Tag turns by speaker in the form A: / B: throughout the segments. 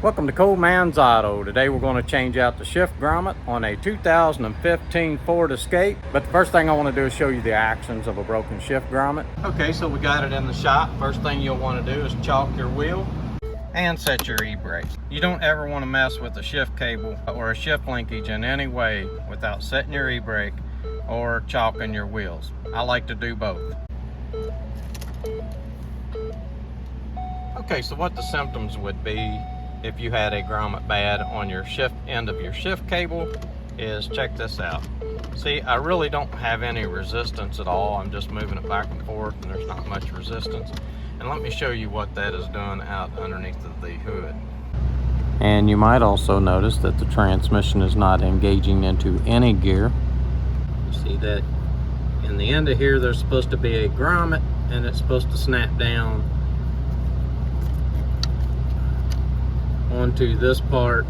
A: Welcome to Cold Man's Auto. Today we're going to change out the shift grommet on a 2015 Ford Escape. But the first thing I want to do is show you the actions of a broken shift grommet. Okay, so we got it in the shop. First thing you'll want to do is chalk your wheel and set your e-brake. You don't ever want to mess with a shift cable or a shift linkage in any way without setting your e-brake or chalking your wheels. I like to do both. Okay, so what the symptoms would be if you had a grommet bad on your shift end of your shift cable is, check this out. See, I really don't have any resistance at all. I'm just moving it back and forth and there's not much resistance. And let me show you what that is doing out underneath of the hood. And you might also notice that the transmission is not engaging into any gear. You see that in the end of here there's supposed to be a grommet and it's supposed to snap down onto this part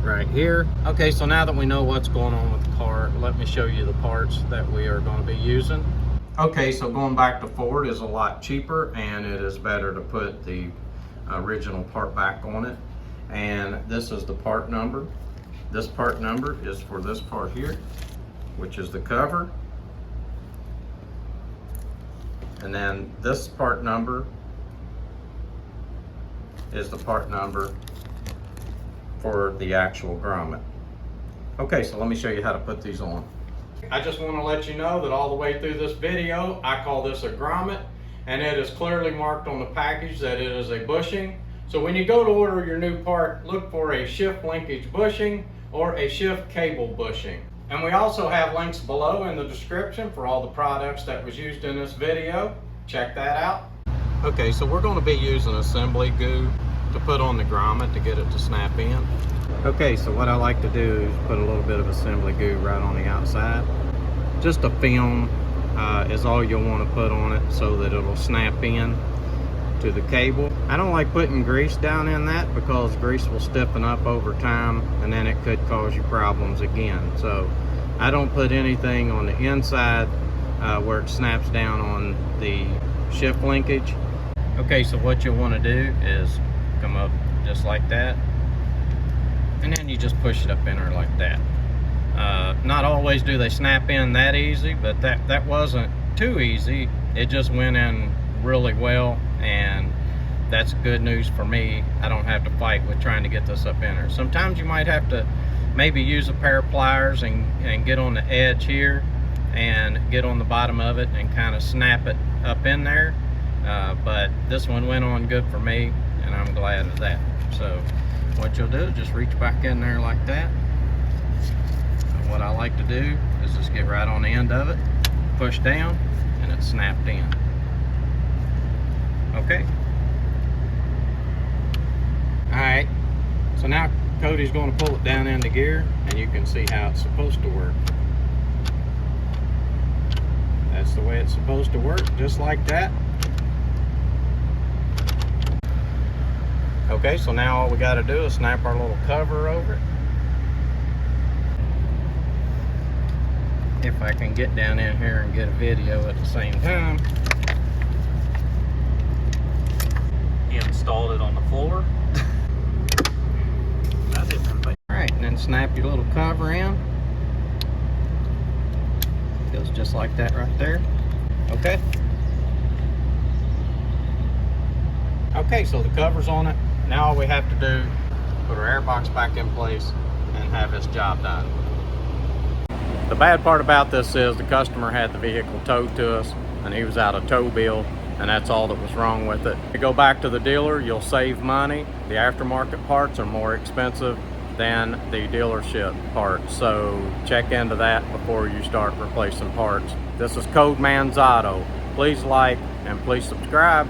A: right here. Okay, so now that we know what's going on with the car, let me show you the parts that we are going to be using. Okay, so going back to Ford is a lot cheaper and it is better to put the original part back on it. And this is the part number. This part number is for this part here, which is the cover. And then this part number is the part number for the actual grommet. Okay, so let me show you how to put these on. I just want to let you know that all the way through this video, I call this a grommet, and it is clearly marked on the package that it is a bushing. So when you go to order your new part, look for a shift linkage bushing or a shift cable bushing. And we also have links below in the description for all the products that was used in this video. Check that out. Okay, so we're going to be using assembly goo to put on the grommet to get it to snap in. Okay, so what I like to do is put a little bit of assembly goo right on the outside. Just a film is all you'll want to put on it so that it'll snap in to the cable. I don't like putting grease down in that because grease will stiffen up over time and then it could cause you problems again. So I don't put anything on the inside where it snaps down on the shift linkage. Okay, so what you'll want to do is come up just like that, and then you just push it up in there like that. Not always do they snap in that easy, but that wasn't too easy. It just went in really well, and that's good news for me. I don't have to fight with trying to get this up in there. Sometimes you might have to maybe use a pair of pliers and get on the edge here and get on the bottom of it and kind of snap it up in there. But this one went on good for me, and I'm glad of that. So what you'll do is just reach back in there like that. And what I like to do is just get right on the end of it, push down, and it's snapped in. Okay. Alright, so now Cody's going to pull it down into gear, and you can see how it's supposed to work. That's the way it's supposed to work, just like that. Okay, so now all we got to do is snap our little cover over it. If I can get down in here and get a video at the same time. He installed it on the floor. That's it. Alright, and then snap your little cover in. Goes just like that right there. Okay. Okay, so the cover's on it. Now all we have to do, put our airbox back in place and have this job done. The bad part about this is the customer had the vehicle towed to us and he was out of tow bill, and that's all that was wrong with it. If you go back to the dealer, you'll save money. The aftermarket parts are more expensive than the dealership parts, so check into that before you start replacing parts. This is Cold Man's Auto. Please like and please subscribe.